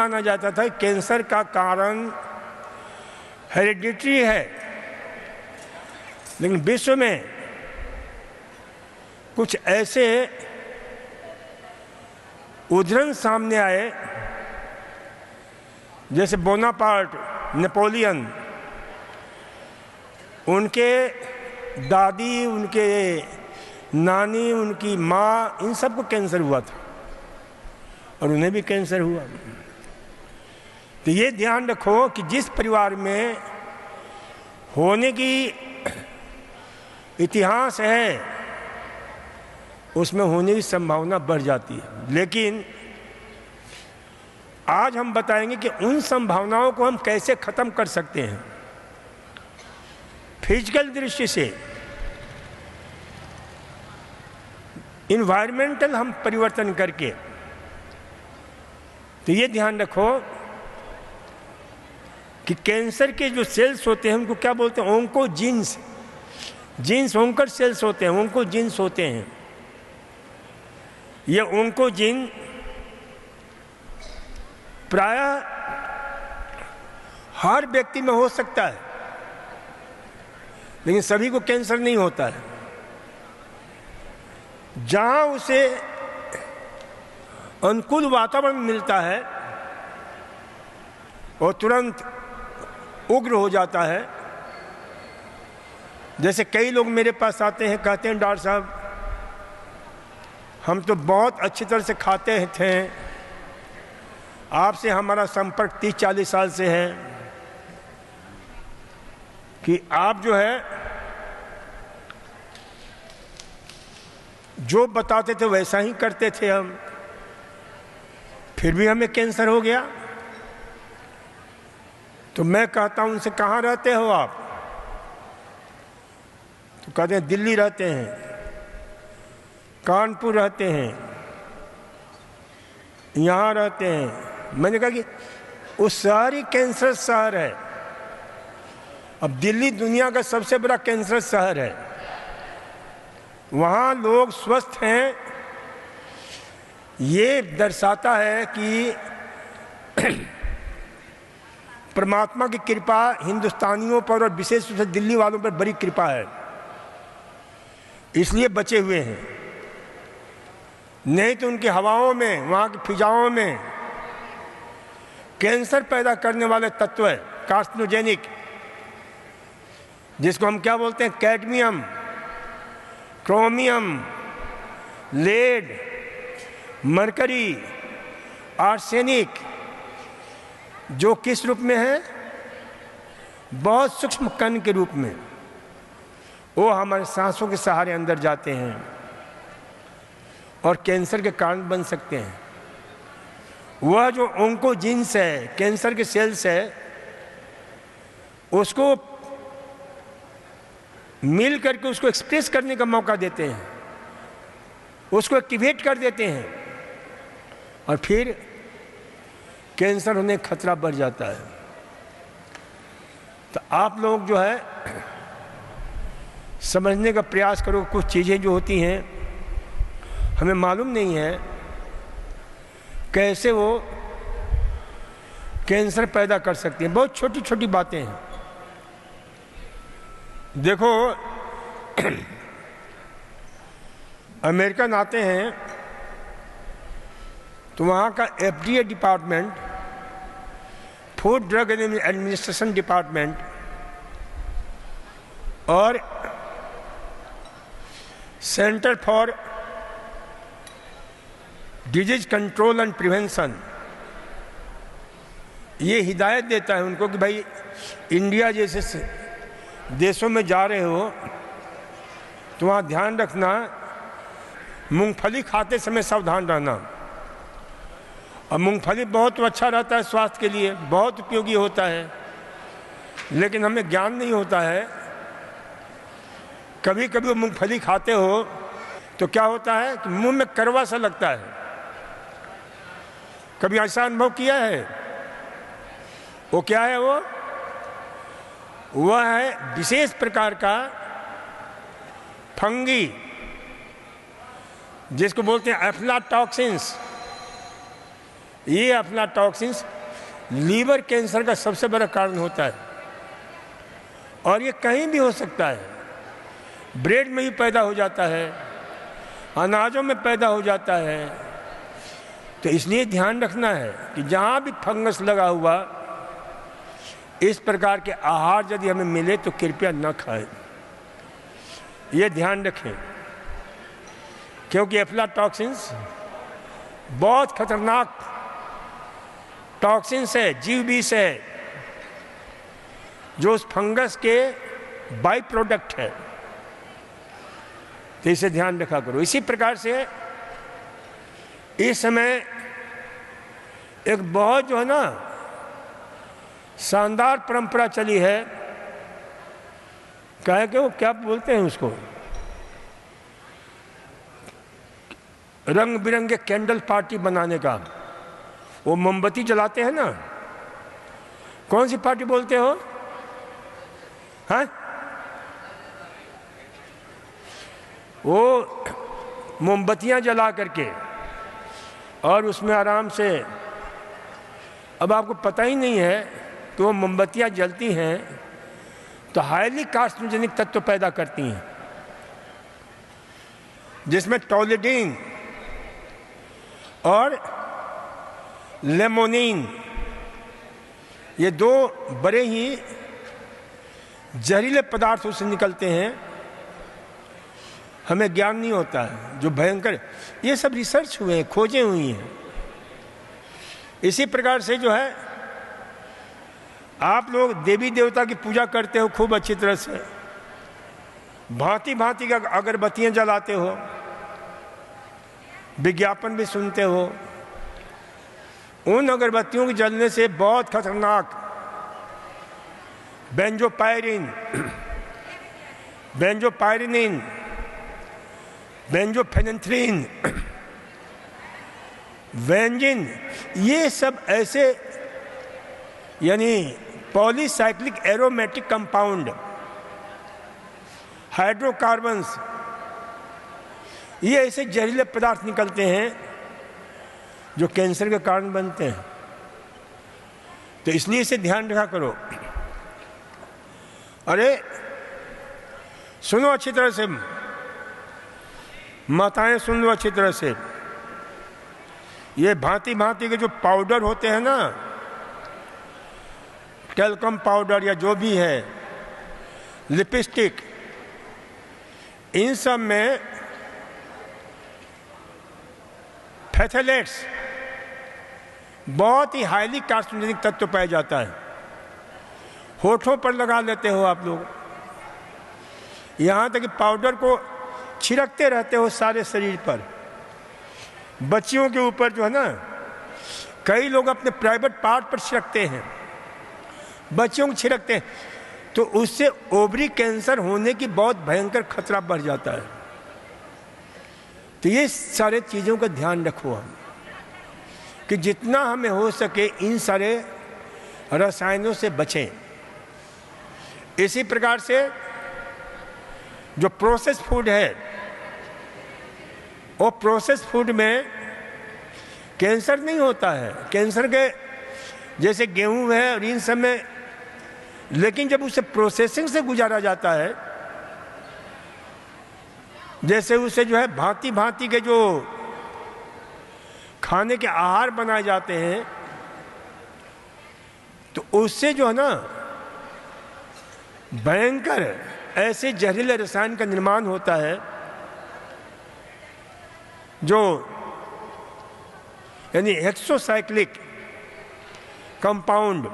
माना जाता था कि कैंसर का कारण हेरिडिटरी है, लेकिन विश्व में कुछ ऐसे उदाहरण सामने आए जैसे बोनापार्ट, नेपोलियन, उनके दादी, उनके नानी, उनकी माँ, इन सबको कैंसर हुआ था और उन्हें भी कैंसर हुआ। तो ये ध्यान रखो कि जिस परिवार में होने की इतिहास है उसमें होने की संभावना बढ़ जाती है। लेकिन आज हम बताएंगे कि उन संभावनाओं को हम कैसे खत्म कर सकते हैं फिजिकल दृष्टि से। इन्वायरमेंटल हम परिवर्तन करके। तो ये ध्यान रखो कि कैंसर के जो सेल्स होते हैं उनको क्या बोलते हैं? ओंकोजीन्स। जीन्स ओंकर सेल्स होते हैं, ओंकोजीन्स होते हैं। ये ओंकोजीन प्रायः हर व्यक्ति में हो सकता है, लेकिन सभी को कैंसर नहीं होता है। जहां उसे अनुकूल वातावरण मिलता है और तुरंत उग्र हो जाता है। जैसे कई लोग मेरे पास आते हैं, कहते हैं डॉक्टर साहब हम तो बहुत अच्छी तरह से खाते थे, आपसे हमारा संपर्क 30-40 साल से है कि आप जो है जो बताते थे वैसा ही करते थे हम, फिर भी हमें कैंसर हो गया। तो मैं कहता हूं उनसे कहाँ रहते हो आप? तो कहते हैं दिल्ली रहते हैं, कानपुर रहते हैं, यहाँ रहते हैं। मैंने कहा कि वो शहर ही कैंसर शहर है। अब दिल्ली दुनिया का सबसे बड़ा कैंसर शहर है, वहाँ लोग स्वस्थ हैं, ये दर्शाता है कि परमात्मा की कृपा हिंदुस्तानियों पर और विशेष रूप से दिल्ली वालों पर बड़ी कृपा है, इसलिए बचे हुए हैं। नहीं तो उनकी हवाओं में, वहाँ की फिजाओं में कैंसर पैदा करने वाले तत्व है, कार्सिनोजेनिक, जिसको हम क्या बोलते हैं? Cadmium, chromium, lead, mercury, arsenic, जो किस रूप में है? बहुत सूक्ष्म कण के रूप में। वो हमारे सांसों के सहारे अंदर जाते हैं और कैंसर के कारण बन सकते हैं। वह जो ओंकोजीन्स है, कैंसर के सेल्स है, उसको मिल करके उसको एक्सप्रेस करने का मौका देते हैं, उसको एक्टिवेट कर देते हैं और फिर कैंसर होने का खतरा बढ़ जाता है। तो आप लोग जो है समझने का प्रयास करो। कुछ चीज़ें जो होती हैं हमें मालूम नहीं है कैसे वो कैंसर पैदा कर सकती हैं। बहुत छोटी छोटी बातें हैं। देखो अमेरिकन आते हैं तो वहाँ का FDA department, food drug administration department और centre for disease control and prevention ये हिदायत देता है उनको कि भाई इंडिया जैसे देशों में जा रहे हो तो वहाँ ध्यान रखना, मूंगफली खाते समय सावधान रहना। और मूंगफली बहुत अच्छा रहता है स्वास्थ्य के लिए, बहुत उपयोगी होता है, लेकिन हमें ज्ञान नहीं होता है। कभी कभी वो मूंगफली खाते हो तो क्या होता है कि मुंह में कड़वा सा लगता है। कभी ऐसा अनुभव किया है? वो क्या है? वह है विशेष प्रकार का फंगी जिसको बोलते हैं एफ्लाटॉक्सिन्स। ये अफ्लाटॉक्सिन्स लीवर कैंसर का सबसे बड़ा कारण होता है, और ये कहीं भी हो सकता है। ब्रेड में भी पैदा हो जाता है, अनाजों में पैदा हो जाता है। तो इसलिए ध्यान रखना है कि जहाँ भी फंगस लगा हुआ इस प्रकार के आहार यदि हमें मिले तो कृपया न खाएं। ये ध्यान रखें, क्योंकि अफ्लाटॉक्सिन्स बहुत खतरनाक टॉक्सिन्स है, जीव विष है, जो उस फंगस के बाई प्रोडक्ट है। तो इसे ध्यान रखा करो। इसी प्रकार से इस समय एक बहुत जो है ना शानदार परंपरा चली है, कहे कि वो क्या बोलते हैं उसको, रंग बिरंगे कैंडल पार्टी बनाने का। वो मोमबत्ती जलाते हैं ना, कौन सी पार्टी बोलते हो? हाँ, वो मोमबत्तियां जला करके और उसमें आराम से, अब आपको पता ही नहीं है कि वो मोमबत्तियां जलती हैं तो हाईली कार्सिनोजेनिक तत्व पैदा करती हैं, जिसमें टॉलिडीन और लेमोनिन, ये दो बड़े ही जहरीले पदार्थ उससे निकलते हैं। हमें ज्ञान नहीं होता है, जो भयंकर, ये सब रिसर्च हुए हैं, खोजें हुई हैं। इसी प्रकार से जो है आप लोग देवी देवता की पूजा करते हो खूब अच्छी तरह से, भांति भांति का अगरबत्तियां जलाते हो, विज्ञापन भी सुनते हो। उन अगरबत्तियों के जलने से बहुत खतरनाक बेंजोपायरिन, बेंजोपायरिनिन, बेंजोफेनेंथ्रीन, वेंजिन, ये सब ऐसे यानी पॉलीसाइक्लिक एरोमेटिक कंपाउंड, हाइड्रोकार्बन्स, ये ऐसे जहरीले पदार्थ निकलते हैं जो कैंसर के कारण बनते हैं। तो इसलिए इसे ध्यान रखा करो। अरे सुनो अच्छी तरह से, माताएं सुन लो अच्छी तरह से, ये भांति भांति के जो पाउडर होते हैं ना, टेल्कम पाउडर या जो भी है, लिपस्टिक, इन सब में फैथलेट्स, बहुत ही हाईली कार्सिनोजेनिक तत्व पाया जाता है। होठों पर लगा लेते हो आप लोग, यहाँ तक कि पाउडर को छिड़कते रहते हो सारे शरीर पर। बच्चियों के ऊपर जो है ना, कई लोग अपने प्राइवेट पार्ट पर छिड़कते हैं, बच्चियों को छिड़कते हैं, तो उससे ओवरी कैंसर होने की बहुत भयंकर खतरा बढ़ जाता है। तो ये सारे चीज़ों का ध्यान रखो हम, कि जितना हमें हो सके इन सारे रसायनों से बचें। इसी प्रकार से जो प्रोसेस फूड है, वो प्रोसेस फूड में कैंसर नहीं होता है, कैंसर के जैसे गेहूं है और इन सब में, लेकिन जब उसे प्रोसेसिंग से गुजारा जाता है, जैसे उसे जो है भांति भांति के जो खाने के आहार बनाए जाते हैं, तो उससे जो है ना भयंकर ऐसे जहरीले रसायन का निर्माण होता है, जो यानी हेक्सोसाइक्लिक कंपाउंड।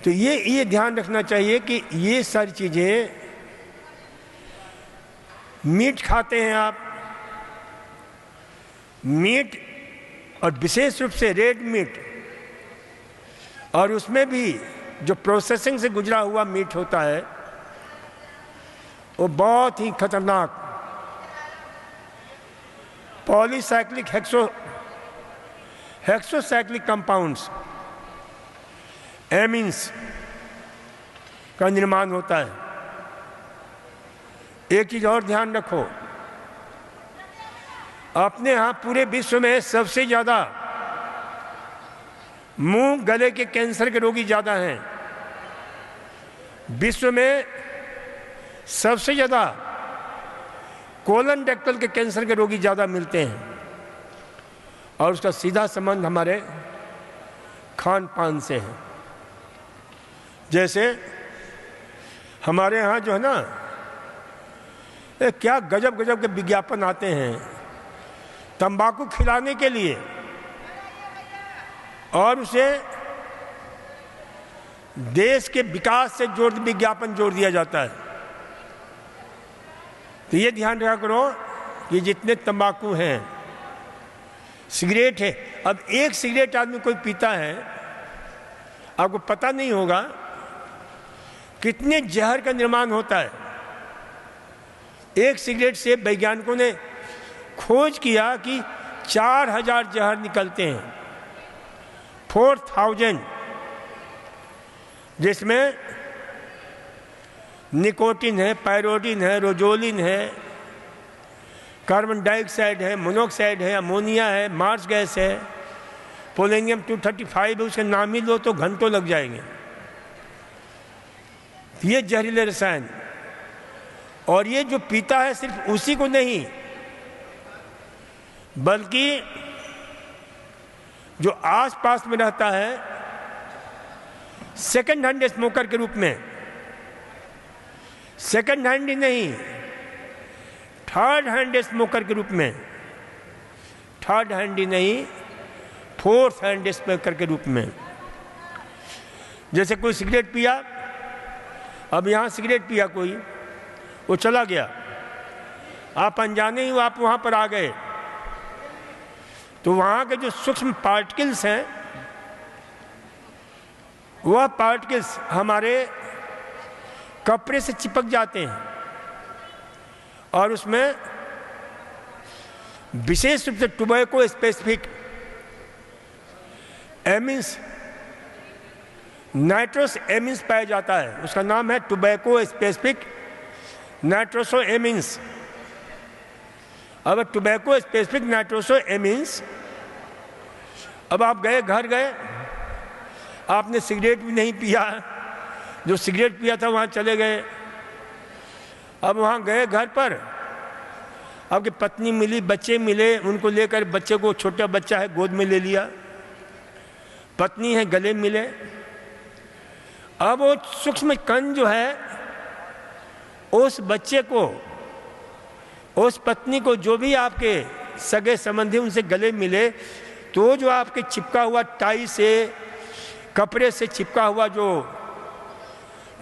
तो ये ध्यान रखना चाहिए कि ये सारी चीजें, मीट खाते हैं आप, मीट और विशेष रूप से रेड मीट, और उसमें भी जो प्रोसेसिंग से गुजरा हुआ मीट होता है, वो बहुत ही खतरनाक पॉलीसाइक्लिक हेक्सोसाइक्लिक कंपाउंड्स, एमीन्स का निर्माण होता है। एक चीज और ध्यान रखो, अपने यहाँ पूरे विश्व में सबसे ज़्यादा मुंह गले के कैंसर के रोगी ज़्यादा हैं। विश्व में सबसे ज़्यादा कोलन रेक्टल के कैंसर के रोगी ज़्यादा मिलते हैं, और उसका सीधा संबंध हमारे खान पान से है। जैसे हमारे यहाँ जो है ना, क्या गजब गजब के विज्ञापन आते हैं तंबाकू खिलाने के लिए, और उसे देश के विकास से विज्ञापन जोड़ दिया जाता है। तो ये ध्यान रखा करो कि जितने तंबाकू हैं, सिगरेट है, अब एक सिगरेट आदमी कोई पीता है, आपको पता नहीं होगा कितने जहर का निर्माण होता है। एक सिगरेट से वैज्ञानिकों ने खोज किया कि 4000 जहर निकलते हैं, 4000, जिसमें निकोटिन है, पायरोडिन है, रोजोलिन है, कार्बन डाइऑक्साइड है, मोनोऑक्साइड है, अमोनिया है, मार्स गैस है, पोलोनियम 235 है, उसके नाम ही लो तो घंटों लग जाएंगे। ये जहरीले रसायन, और ये जो पीता है सिर्फ उसी को नहीं, बल्कि जो आसपास में रहता है सेकंड हैंड स्मोकर के रूप में, सेकंड हैंड ही नहीं, थर्ड हैंड स्मोकर के रूप में, थर्ड हैंड ही नहीं, फोर्थ हैंड स्मोकर के रूप में। जैसे कोई सिगरेट पिया, अब यहाँ सिगरेट पिया कोई, वो चला गया, आप अनजाने ही आप वहाँ पर आ गए, तो वहाँ के जो सूक्ष्म पार्टिकल्स हैं, वह पार्टिकल्स हमारे कपड़े से चिपक जाते हैं, और उसमें विशेष रूप से टोबैको स्पेसिफिक एमिन्स, नाइट्रोस एमिन्स पाया जाता है। उसका नाम है टोबैको स्पेसिफिक नाइट्रोसो एमिन्स। अब टोबैको स्पेसिफिक नाइट्रोसो एमिन्स, अब आप गए, घर गए, आपने सिगरेट भी नहीं पिया, जो सिगरेट पिया था वहाँ चले गए, अब वहाँ गए घर पर, आपकी पत्नी मिली, बच्चे मिले, उनको लेकर, बच्चे को, छोटा बच्चा है, गोद में ले लिया, पत्नी है, गले मिले, अब वो सूक्ष्म कण जो है उस बच्चे को, उस पत्नी को, जो भी आपके सगे संबंधी उनसे गले मिले, तो जो आपके चिपका हुआ टाई से, कपड़े से चिपका हुआ जो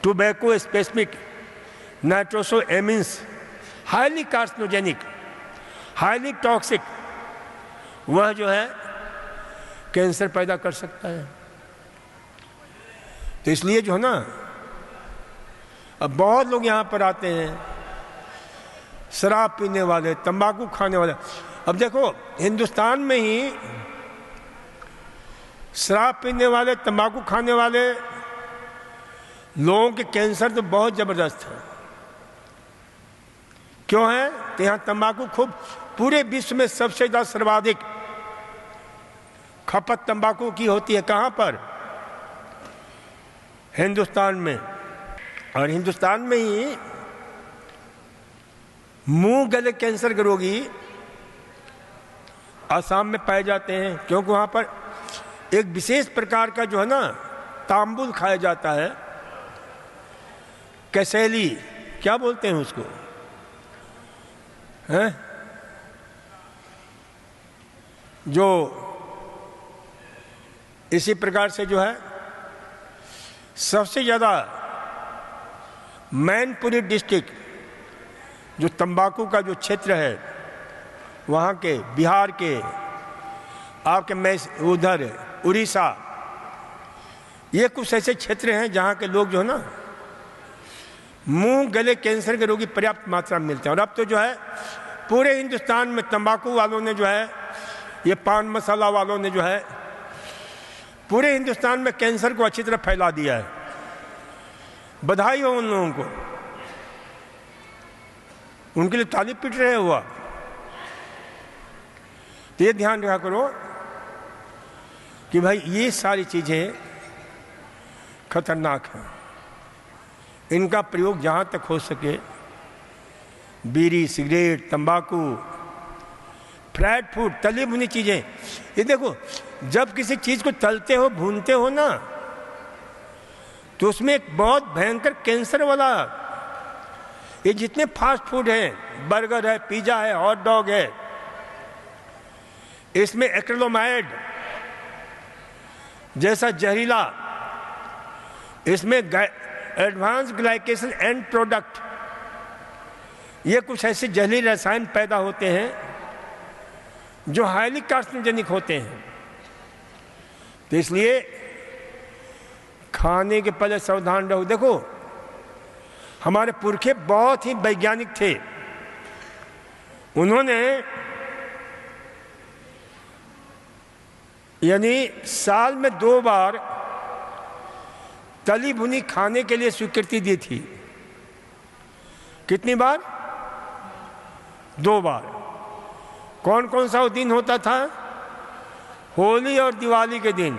tobacco specific nitroso एमिन्स, highly carcinogenic, highly toxic, वह जो है कैंसर पैदा कर सकता है। तो इसलिए जो है ना, अब बहुत लोग यहाँ पर आते हैं, शराब पीने वाले, तंबाकू खाने वाले। अब देखो, हिंदुस्तान में ही शराब पीने वाले, तंबाकू खाने वाले लोगों के कैंसर तो बहुत जबरदस्त है। क्यों है? तो यहाँ तंबाकू खूब, पूरे विश्व में सबसे ज़्यादा सर्वाधिक खपत तंबाकू की होती है। कहाँ पर? हिंदुस्तान में। और हिंदुस्तान में ही मुंह गले कैंसर के रोगी आसाम में पाए जाते हैं, क्योंकि वहाँ पर एक विशेष प्रकार का जो है ना तांबुल खाया जाता है, कैसेली, क्या बोलते हैं उसको, हैं? जो इसी प्रकार से जो है सबसे ज़्यादा मैनपुरी डिस्ट्रिक्ट, जो तंबाकू का जो क्षेत्र है, वहाँ के, बिहार के, आपके मैं उधर उड़ीसा, ये कुछ ऐसे क्षेत्र हैं जहाँ के लोग जो है ना मुंह गले कैंसर के रोगी पर्याप्त मात्रा में मिलते हैं। और अब तो जो है पूरे हिंदुस्तान में तंबाकू वालों ने जो है, ये पान मसाला वालों ने जो है पूरे हिंदुस्तान में कैंसर को अच्छी तरह फैला दिया है। बधाई हो उन लोगों को, उनके लिए ताली पीट रहे हुआ। तो ये ध्यान रखा करो कि भाई ये सारी चीज़ें खतरनाक हैं। इनका प्रयोग जहाँ तक हो सके, बीड़ी, सिगरेट, तंबाकू, फ्राइड फूड, तली भुनी चीज़ें, ये देखो जब किसी चीज़ को तलते हो, भूनते हो ना, तो उसमें एक बहुत भयंकर कैंसर वाला, ये जितने फास्ट फूड हैं, बर्गर है, पिज़्ज़ा है, हॉट डॉग है, इसमें एक्रिलोमाइड जैसा जहरीला, इसमें एडवांस ग्लाइकेशन एंड प्रोडक्ट, ये कुछ ऐसे जहरीले रसायन पैदा होते हैं जो हाईली कार्सिनोजेनिक होते हैं। तो इसलिए खाने के पहले सावधान रहो। देखो हमारे पुरखे बहुत ही वैज्ञानिक थे, उन्होंने यानी साल में 2 बार तली भुनी खाने के लिए स्वीकृति दी थी। कितनी बार? 2 बार। कौन कौन सा दिन होता था? होली और दिवाली के दिन।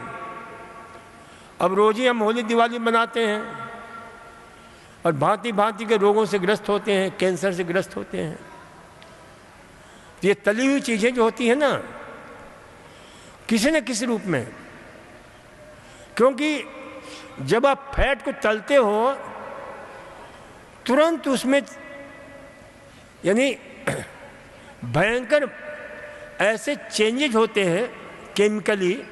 अब रोज ही हम होली दिवाली मनाते हैं और भांति भांति के रोगों से ग्रस्त होते हैं, कैंसर से ग्रस्त होते हैं। ये तली हुई चीज़ें जो होती हैं ना, किसी न किसी रूप में, क्योंकि जब आप फैट को तलते हो तुरंत उसमें यानी भयंकर ऐसे चेंजेज होते हैं केमिकली,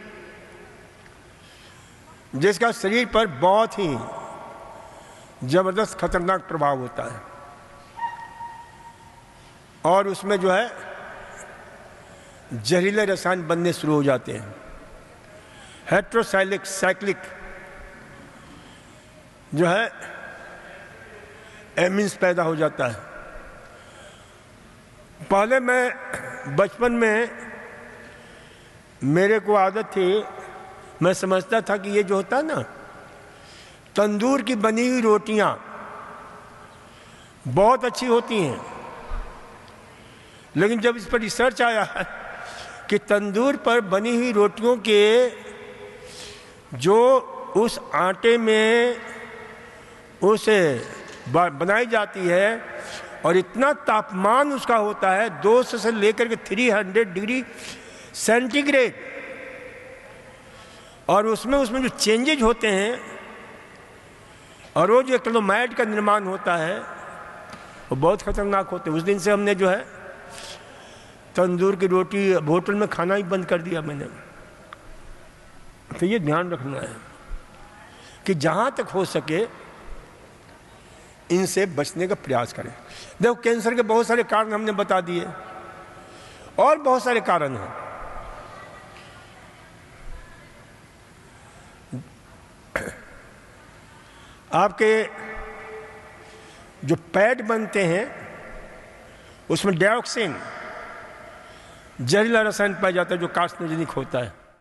जिसका शरीर पर बहुत ही जबरदस्त खतरनाक प्रभाव होता है। और उसमें जो है जहरीले रसायन बनने शुरू हो जाते हैं। साइक्लिक जो है एमिन्स पैदा हो जाता है। पहले मैं बचपन में मेरे को आदत थी, मैं समझता था कि ये जो होता है ना, तंदूर की बनी हुई रोटियां बहुत अच्छी होती हैं। लेकिन जब इस पर रिसर्च आया कि तंदूर पर बनी हुई रोटियों के जो उस आटे में उसे बनाई जाती है और इतना तापमान उसका होता है 200 से लेकर के 300 डिग्री सेंटीग्रेड, और उसमें जो चेंजेज होते हैं और वो जो एक्रिलोमाइड का निर्माण होता है वो बहुत खतरनाक होते हैं। उस दिन से हमने जो है तंदूर की रोटी होटल में खाना ही बंद कर दिया मैंने। तो ये ध्यान रखना है कि जहाँ तक हो सके इनसे बचने का प्रयास करें। देखो कैंसर के बहुत सारे कारण हमने बता दिए और बहुत सारे कारण हैं। आपके जो पैड बनते हैं उसमें डाइऑक्सिन जहरीला रसायन पाया जाता है जो कार्सिनोजेनिक होता है।